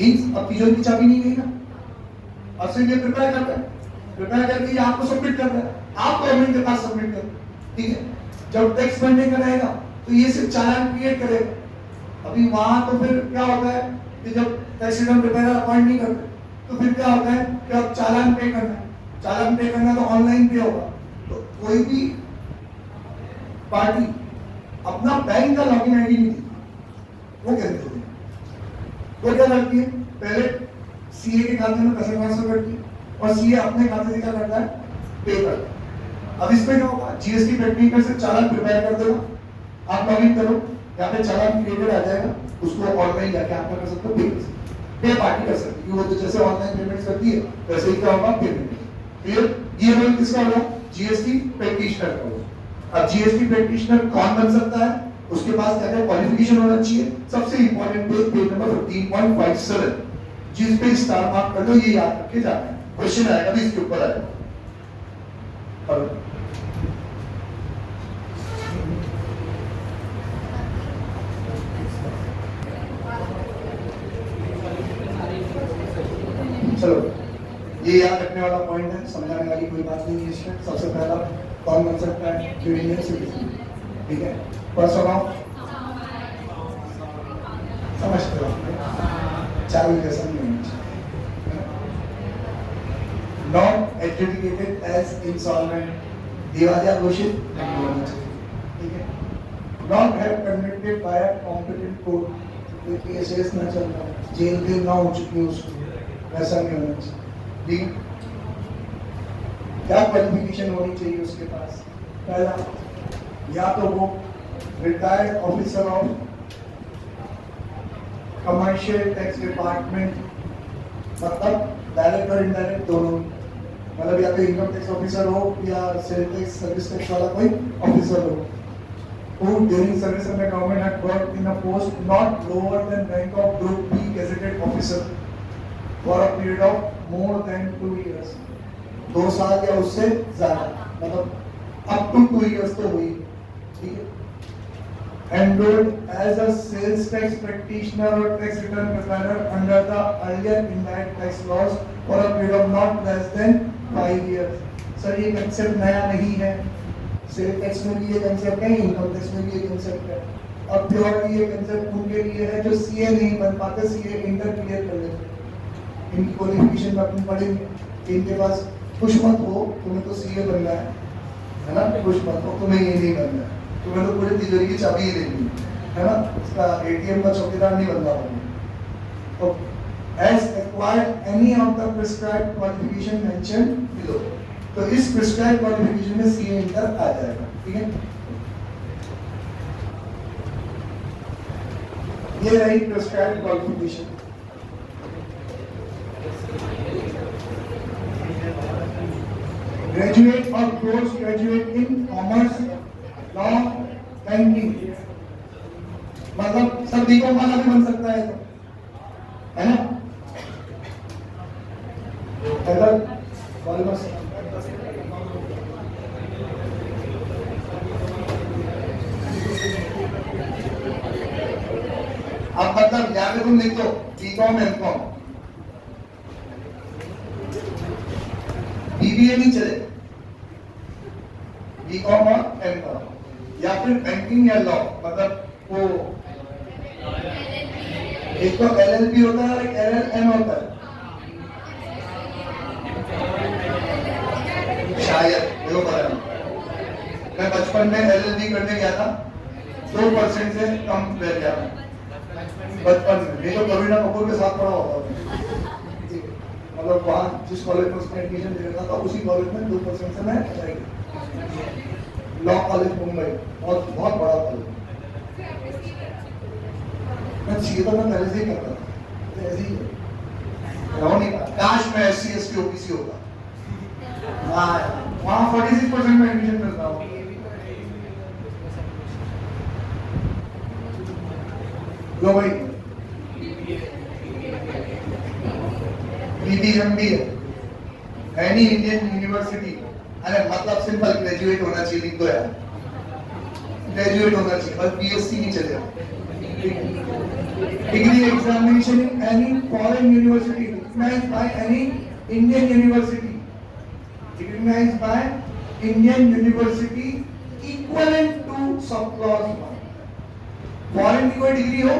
मींस अब तिजोरी की चाबी नहीं गई ना, अब सिर्फ ये प्रिपेयर करता है, प्रिपेयर करके ये आपको सबमिट कर रहा है, आप गवर्नमेंट के पास सबमिट करो, ठीक है। जब टैक्स पेंडिंग कराएगा तो ये सिर्फ चालान क्रिएट करेगा। अभी वहां तो फिर क्या होता है कि जब टैक्स रिटर्न प्रिपेयर अपॉइंट नहीं करते तो फिर क्या होता है कि अब चालान पे करना है, चालान पे करना तो ऑनलाइन पे होगा। तो कोई भी पार्टी अपना बैंक का लॉगिन आईडी नहीं देती, वो कैसे देती, वो क्या करती है, पहले सीए के खाते में पैसे ट्रांसफर करती है और सीए अपने खाते से क्या करता है, पे करता है। अब इसमें क्या होगा, जीएसटी टेक्निकल से चालान प्रिपेयर कर देगा, आप लॉगिन करो, यहाँ पे चालान क्रिएटेड आ जाएगा, उसको ऑनलाइन जाके आप कर सकते हो, पे पार्टी कर सकती है। वो तो जैसे ऑनलाइन पेमेंट करती है वैसे ही क्या होगा, पेमेंट। फिर ये रोल किसका होगा, जीएसटी प्रैक्टिशनर का होगा। अब जीएसटी प्रैक्टिशनर कौन बन सकता है, उसके पास क्या क्या क्वालिफिकेशन होना चाहिए। सबसे इंपॉर्टेंट पेज नंबर 15.57, जिस पे स्टार मार्क कर लो, ये याद रख के जाना है, क्वेश्चन आएगा भी इसके ऊपर आएगा। चलो ये याद रखने वाला पॉइंट है, समझाने वाली कोई बात नहीं है इसमें। सबसे पहला कौन बन सकता है, इंडियन सिटीजन, ठीक है। फर्स्ट ऑफ समझते हो, चालू जैसा नहीं होना चाहिए। नॉट एडजुडिकेटेड एज इंसॉल्वेंट, दिवालिया घोषित नहीं होना चाहिए, ठीक है। Not have convicted by a competent court, cases ना चल रहा, जेल के ना हो चुकी उसको, ऐसा नहीं होना चाहिए, ठीक है। क्या क्वालिफिकेशन होनी चाहिए उसके पास, पहला या तो वो retired officer of commercial tax department, मतलब डायरेक्ट और इनडायरेक्ट दोनों, मतलब या तो इनकम टैक्स ऑफिसर हो या सेल टैक्स सर्विस टैक्स वाला कोई ऑफिसर हो, who during service of the government had worked in a post not lower than rank of Group B gazetted officer for a period of more than 2 years, 2 साल या उससे ज्यादा, मतलब up to 2 years तो हुई, ठीक है। Enrolled as a sales tax practitioner or tax return preparer under the earlier indirect tax laws for a period of not less than 5 years। Sir ये कंसेप्ट नया नहीं है, सेल टैक्स में भी ये कंसेप्ट है, इनकम टैक्स में भी ये कंसेप्ट है, और प्योरली ये कंसेप्ट उनके लिए है जो सीए नहीं बन पाते, सीए इंटर क्लियर कर लेते हैं। इनकी क्वालिफिकेशन में अपन पढ़ेंगे, इनके पास खुश मत हो, तुम्हें तो सीए बनना है ना, खुश मत हो, तुम्हें ये नहीं बनना है, तुम्हें तो पूरी तिजोरी की चाबी ही लेनी है ना, उसका एटीएम का चौकीदार नहीं बनना पड़ेगा। तो as acquired any of the prescribed qualification mentioned below, तो इस प्रिस्क्राइब क्वालिफिकेशन में सीए इंटर आ जाएगा, ठीक है। ये रही प्रिस्क्राइब क्वालिफिकेशन। ग्रेजुएट और post graduate in commerce, law, banking, मतलब सब बीकॉम वाला भी बन सकता है, तो है ना। अब मतलब यहाँ पे तुम लिख दो बीकॉम एमकॉम, बीबीए नहीं चले, बीकॉम और एमकॉम, या फिर बैंकिंग या लॉ, मतलब वो एक तो एलएलबी होता है और एक एलएलएम होता है, शायद देखो पता नहीं। मैं बचपन में एलएलबी करने गया था, 2% से कम रह गया बचपन में, ये तो करीना कपूर के साथ पढ़ा होता था, मतलब वहाँ जिस कॉलेज में उसने एडमिशन ले रखा था उसी कॉलेज में 2% से मैं लॉ कॉलेज मुंबई, बहुत बहुत बड़ा कॉलेज। मैं सीए तो मैं पहले से ही करता था, ऐसे ही रहो नहीं पाया। काश मैं SC ST OBC होगा, वहाँ 46% में एडमिशन मिलता हो। लो भाई BBMB एनी इंडियन यूनिवर्सिटी, अरे मतलब सिंपल ग्रेजुएट होना चाहिए, लिख दो यार, ग्रेजुएट होना चाहिए, बस BSc नहीं चलेगा। Degree examination in any foreign university recognized by any Indian university, recognized by Indian university equivalent to sub clause 1। Foreign की कोई डिग्री हो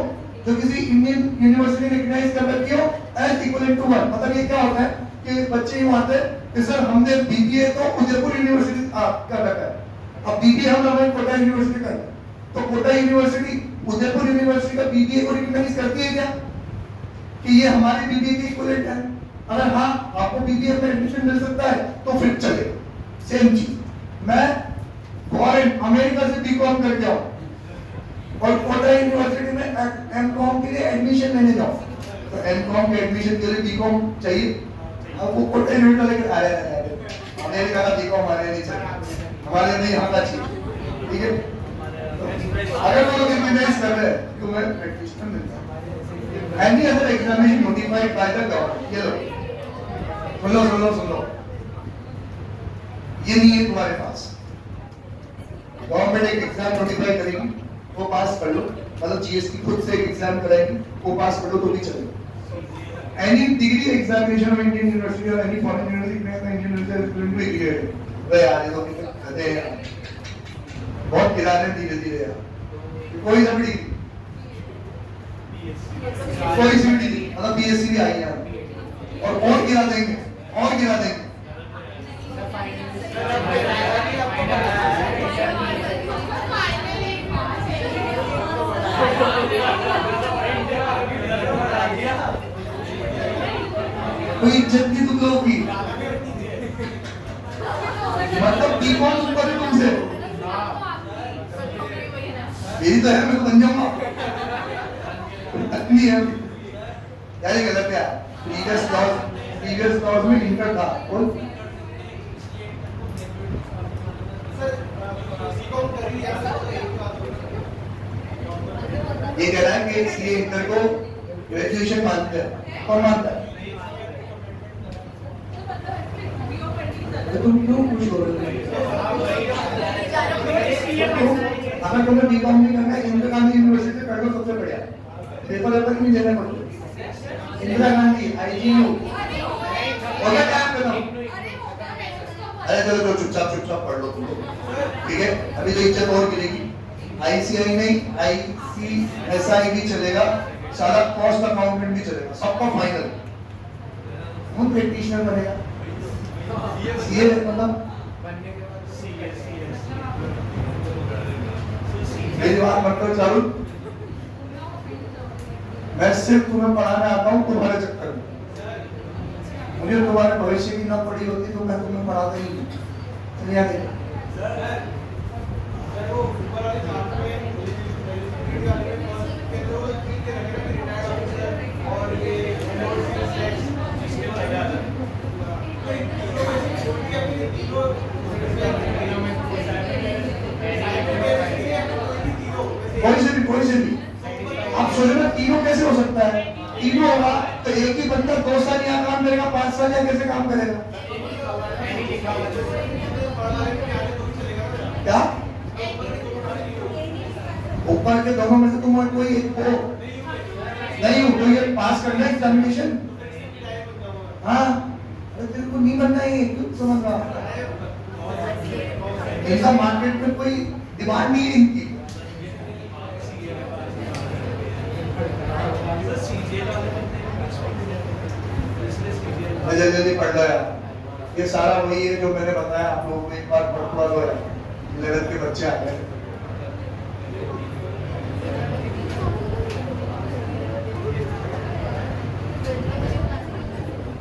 जो किसी इंडियन यूनिवर्सिटी ने रिकॉग्नाइज कर रखी हो एज इक्विवेलेंट टू 1। मतलब ये क्या होता है कि बच्चे यूं आते हैं कि सर हमने BBA तो उदयपुर यूनिवर्सिटी कर रखा है, अब BBA हम लोगों ने कोटा यूनिवर्सिटी कर, तो कोटा यूनिवर्सिटी उदयपुर यूनिवर्सिटी का BBA को रिकॉग्नाइज करती है क्या कि ये हमारे BBA के इक्विवेलेंट है? अगर हाँ आपको BBA में एडमिशन मिल सकता है तो फिर चलेगा। सेम चीज मैं फॉरेन अमेरिका से BCom करके आऊं और कोटा यूनिवर्सिटी में MCom के लिए एडमिशन लेने जाओ, तो MCom के एडमिशन के लिए BCom चाहिए। अब वो कोटा यूनिवर्सिटी लेकर आ रहे हैं, अमेरिका का BCom हमारे नहीं चाहिए, हमारे नहीं यहाँ का चाहिए, ठीक है। अगर वो लोग रिकॉग्नाइज कर रहे हैं तो मैं एडमिशन मिलता है। Any other examination notified by the government, ये लो सुन लो, ये नहीं है तुम्हारे पास, गवर्नमेंट एक एग्जाम नोटिफाई करेगी, वो पास कर लो, मतलब GS की खुद से एक एग्जाम कराएगी, वो पास कर लो तो भी चलेगा। Any degree examination of Indian university और एनी फॉरेन यूनिवर्सिटी में इंडियन यूनिवर्सिटी वे यार ये तो कहते हैं बहुत गिराने धीरे यार, कोई सा भी कोई सी भी मतलब BSc भी आई यार, और गिरा देंगे कोई इज्जत की तुम लोगों की, मतलब BCom ऊपर है तुमसे, मेरी तो है, मैं तो बन जाऊंगा अपनी है यार, ये गलत है। प्रीवियस क्लास में इंटर था और ये कह रहा है कि सीए इंटर को ग्रेजुएशन मानते हैं, कौन मानता है? तो तुम क्यों खुश हो रहे हो? अगर तुम्हें BCom नहीं करना है, इंदिरा गांधी यूनिवर्सिटी कर लो, सबसे बढ़िया, पेपर नहीं देना पड़ता। इंदिरा गांधी IGU होगा क्या आपका? अरे चलो चुपचाप पढ़ लो तुम लोग, ठीक है। अभी तो इज्जत और गिरेगी, ICI नहीं ICSI भी चलेगा, सारा कॉस्ट अकाउंटेंट भी चलेगा, सबका फाइनल कौन प्रैक्टिशनर बनेगा? ये मतलब मेरी बात मत करो चालू, मैं सिर्फ तुम्हें पढ़ाने आता हूँ तुम्हारे चक्कर में, मुझे तुम्हारे भविष्य की ना पढ़ी होती तो मैं तुम्हें पढ़ाता ही नहीं। कोई से भी आप सोचो ना, तीनों कैसे हो सकता है? तीनों होगा तो एक ही बंदा 2 साल यहाँ काम करेगा, 5 साल यहाँ कैसे काम करेगा? क्या ऊपर के दोनों में से तुम कोई एक हो नहीं हो, तो ये पास करना है एग्जामिनेशन। हाँ अरे तेरे को नहीं बनना है, क्यों समझ रहा? ऐसा मार्केट में कोई डिमांड नहीं है इनकी। जल्दी पढ़ लो यार, ये सारा वही है जो मैंने बताया आप लोगों को, एक बार पढ़ लो यार, 11th के बच्चे आ गए।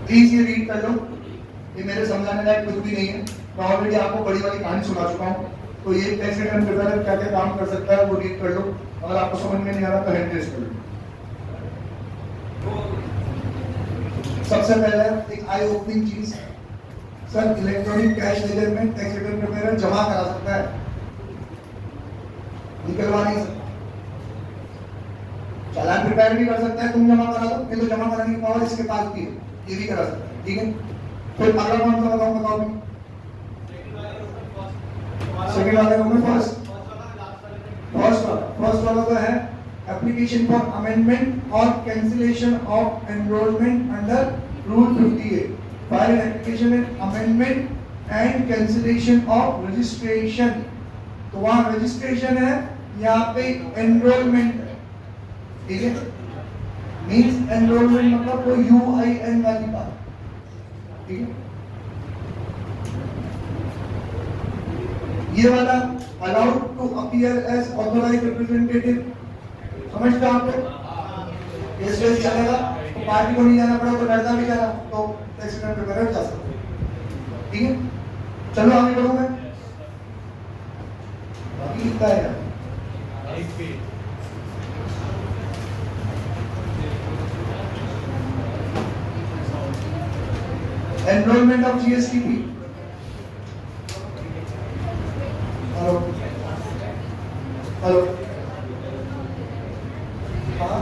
प्लीज ये रीड कर लो, ये मेरे समझाने लायक कुछ भी नहीं है, मैं ऑलरेडी आपको बड़ी वाली कहानी सुना चुका हूँ, तो ये कैसे क्या क्या काम कर सकता है वो रीड कर लो, अगर आपको समझ में नहीं आ रहा तो हैंड रेज कर लो। सबसे पहले एक आई ओपनिंग चीज, सर इलेक्ट्रॉनिक कैश लेजर में टैक्स रिटर्न प्रिपेयर जमा करा सकता है, निकलवा नहीं सकता। चालान प्रिपेयर भी कर सकता है, तुम जमा करा दो, नहीं तो जमा कराने की पावर इसके पास भी है, ये भी करा सकता है, ठीक है। फिर अगला कौन सा बताओ सेकंड वाले में फर्स्ट वाला तो है एप्लीकेशन फॉर अमेंडमेंट और cancellation of enrolment under rule 58, file an application in amendment and cancellation of registration. तो वहां रजिस्ट्रेशन है, यहाँ पे एनरोलमेंट है, ठीक है। मींस एनरोलमेंट मतलब वो UIN वाली बात, ठीक है। ये वाला allowed to appear as authorised representative, समझते हो आप लोग? ये स्टेज चलेगा तो पार्टी को नहीं जाना पड़ा तो डरता भी जाना तो टैक्स रिटर्न प्रिपेयर जा सकते हैं, ठीक है। चलो आगे बढ़ो, मैं बाकी कितना है enrolment of GSTP। Hello hello, हाँ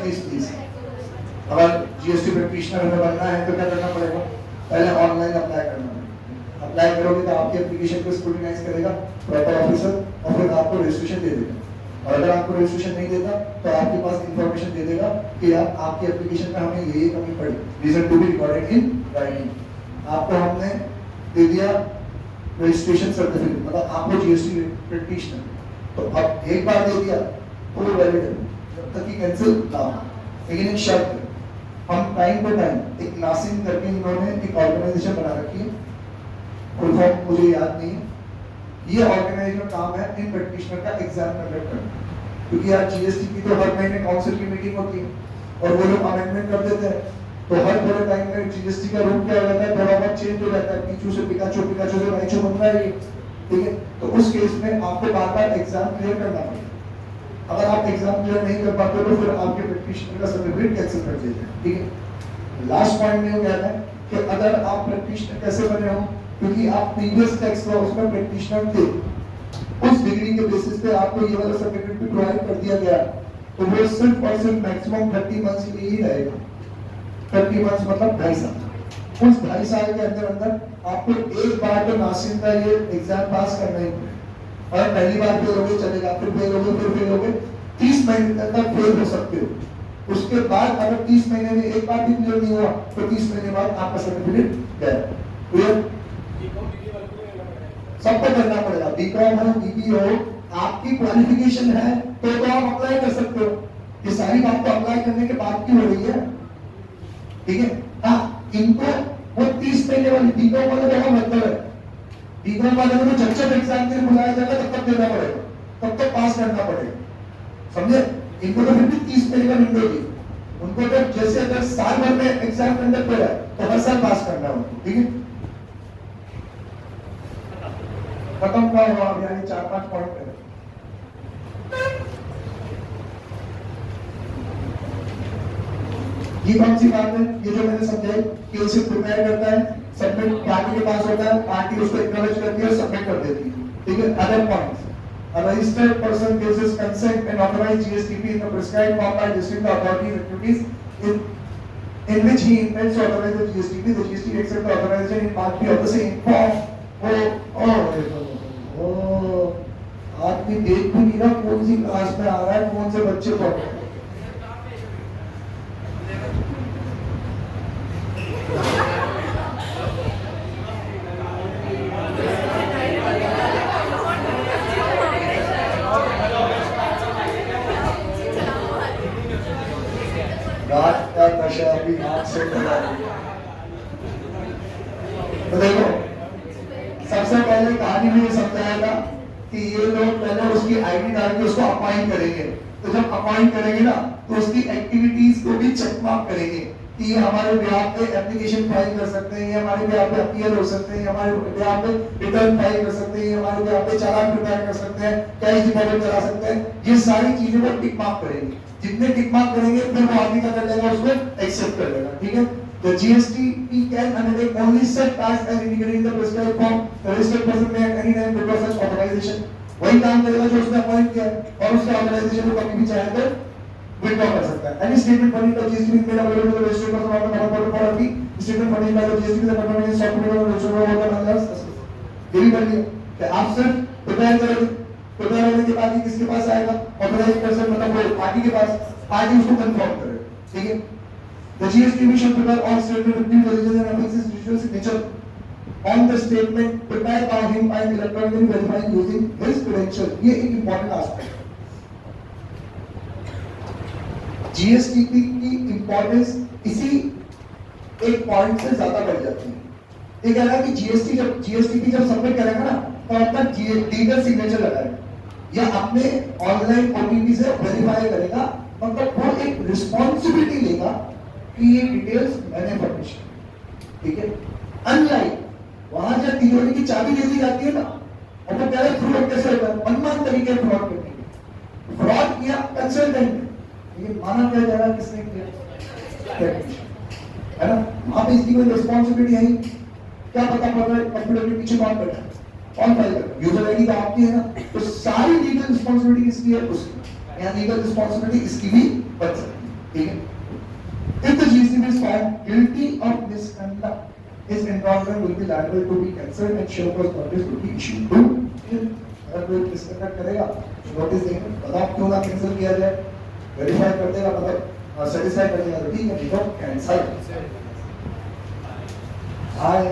प्लीज अगर जीएसटी प्रैक्टिशनर हमें बनना है तो क्या करना पड़ेगा? पहले ऑनलाइन अप्लाई करना है। अप्लाई करोगे तो आपकी एप्लीकेशन को स्क्रूटिनाइज करेगा प्रॉपर ऑफिसर और फिर आपको रजिस्ट्रेशन दे देगा। और अगर आपको रजिस्ट्रेशन नहीं देता तो आपके पास इंफॉर्मेशन दे देगा कि यार आपकी एप्लीकेशन में हमें ये कमी पड़ी, reason to be recorded in writing. आपको हमने दे दिया रजिस्ट्रेशन सर्टिफिकेट, मतलब आपको जीएसटी प्रैक्टिशनर, तो अब एक बार दे दिया तो वो वैलिड है जब तक कि कैंसिल ना हो। लेकिन एक शर्त है, हम टाइम टू टाइम एक नासिन करके इन्होंने एक ऑर्गेनाइजेशन बना रखी है, फुल फॉर्म मुझे याद नहीं है। ये ऑर्गेनाइजेशन काम है इन प्रैक्टिशनर का एग्जाम कंडक्ट करना, क्योंकि यार जीएसटी की तो हर महीने काउंसिल की मीटिंग होती है और वो लोग अमेंडमेंट कर देते हैं, तो हर थोड़े टाइम में जीएसटी का रूप क्या हो जाता है, थोड़ा बहुत चेंज हो जाता है, पीछू से पिकाचो, पिकाचो से राइचो बन रहा है, ठीक है। तो उस केस में आपको बार बार एग्जाम क्लियर करना पड़ेगा। अगर आप एग्जाम क्लियर नहीं कर पाते तो फिर आपके प्रैक्टिशनर का सर्टिफिकेट कैंसिल कर देते हैं, ठीक है। लास्ट पॉइंट में क्या है कि अगर आप प्रैक्टिशनर कैसे बने हो, क्योंकि आप प्रीवियस टैक्स लॉ उसमें प्रैक्टिशनर थे, उस डिग्री के बेसिस पे आपको ये वाला सर्टिफिकेट भी प्रोवाइड कर दिया गया, तो वो सिर्फ और सिर्फ मैक्सिमम 30 मंथ्स के लिए ही रहेगा। 30 मंथ्स मतलब 2.5 साल। उस 2.5 साल के अंदर अंदर आपको एक बार तो नासिन का ये एग्जाम पास करना ही पड़ेगा। और पहली बार फेल हो गए चलेगा, फिर फेल हो गए, फिर फेल हो गए, 30 महीने तक फेल हो सकते हो। उसके बाद अगर 30 महीने में एक बार भी क्लियर नहीं हुआ तो 30 महीने बाद आपका सर्टिफिकेट गया। क्लियर? सबको करना पड़ेगा, बीकॉम हो, बीबी हो, आपकी क्वालिफिकेशन है तो आप अप्लाई कर सकते हो। ये सारी बात तो अप्लाई करने के बाद की हो रही है, ठीक है। हाँ, इनको वो 30 महीने वाली बीकॉम वाले का मतलब है, बीकॉम वाले को जब जब एग्जाम के लिए बुलाया जाएगा तब तक देना पड़ेगा, तब तक पास करना पड़ेगा, समझे। इनको तो फिर भी 30 महीने का विंडो दी, उनको तो जैसे अगर साल भर में एग्जाम कंडक्ट हो रहा है तो हर साल पास करना है उनको, ठीक है। खत्म क्या हुआ अब, यानी 4-5 पॉइंट है। ये कौन सी बात है, ये जो मैंने समझाई कि उसे प्रिपेयर करता है, सबमिट पार्टी के पास होता है, पार्टी उसको एक्नॉलेज करती है और सबमिट कर देती है, ठीक है। Other points, a registered person gives his consent and authorizes GSTP in the prescribed form by district authorities activities in in which he intends to authorize the GSTP. The GST accepts the authorization in part B of the same form. आदमी देख भी नहीं रहा कौन सी class में आ रहा है, कौन से बच्चे पढ़ रहे हैं। रात का नशा भी आँख से मिला। तो देखो, सबसे पहले कहानी में ये समझाया था कि ये लोग पहले उसकी आईडी डाल के उसको अपॉइंट करेंगे। तो जब अपॉइंट करेंगे ना, तो उसकी एक्टिविटीज को भी चेक मार्क करेंगे कि ये हमारे बिहाफ पे एप्लीकेशन फाइल कर सकते हैं, ये हमारे बिहाफ पे अपील हो सकते हैं, हमारे बिहाफ पे रिटर्न फाइल कर सकते हैं, हमारे बिहाफ पे चालान प्रिपेयर कर सकते हैं, कैश डिपॉजिट करा सकते हैं। ये सारी चीजें वो टिक मार्क करेंगे। जितने टिक मार्क करेंगे फिर वो आगे क्या कर लेगा, उसको एक्सेप्ट कर लेगा। ठीक है, the GSTP can undertake only such tasks as indicated in the prescribed form. The registered person may at any time withdraw such authorization. वही काम करेगा जो उसने अपॉइंट किया है, और उसका ऑथराइजेशन को कभी भी चाहे तो विथड्रॉ कर सकता है। Any statement furnished by GSTP is made available to the registered person on the common portal for the statement furnished by the GSTP is confirmed in software or registered or the others. ये भी कर लिया कि आप सिर्फ prepare करोगे, prepare होने के बाद ही किसके पास आएगा, ऑथराइज्ड पर्सन मतलब वो पार्टी के पास, पार्टी उसको कंफर्म करेगा। ठीक है, the GSTP shall prepare all statement with due diligence and affixes digital signature on the statement prepared by him and electronically verifying using his credential. ये एक important aspect है। GSTP की importance इसी एक पॉइंट से ज्यादा बढ़ जाती है। ये कह रहा है कि GSTP जब सबमिट करेगा ना, तो अपना डिजिटल सिग्नेचर लगाएगा या अपने ऑनलाइन OTP से वेरीफाई करेगा, मतलब वो एक रिस्पॉन्सिबिलिटी लेगा कि ये डिटेल्स मैंने फर्निश की। ठीक है, अनलाइक वहां जब तिजोरी की चाबी दे दी जाती है ना, और वो कह रहे फ्रॉड कैसे होगा, मनमान तरीके फ्रॉड करने के, फ्रॉड किया कंसल्टेंट, ये माना क्या जा रहा है किसने किया, है ना। वहां पे इसकी कोई रिस्पॉन्सिबिलिटी है, क्या पता पड़ रहा है कंप्यूटर के पीछे कौन बैठा है, कौन फाइल कर रहा है, यूजर आईडी तो आपकी है ना, तो सारी लीगल रिस्पॉन्सिबिलिटी किसकी है, उसकी। यहाँ लीगल रिस्पॉन्सिबिलिटी इसकी भी बच सकती है। ठीक है, if the GSTP is found guilty of misconduct, his enrollment will be liable to be cancelled and show cause notice will be issued to him. अगर कोई misconduct करेगा, नोटिस देंगे, बताओ क्यों ना कैंसिल किया जाए, वेरीफाई कर देगा, मतलब सेटिस्फाई कर देगा, ठीक है, नहीं तो कैंसिल। हाय,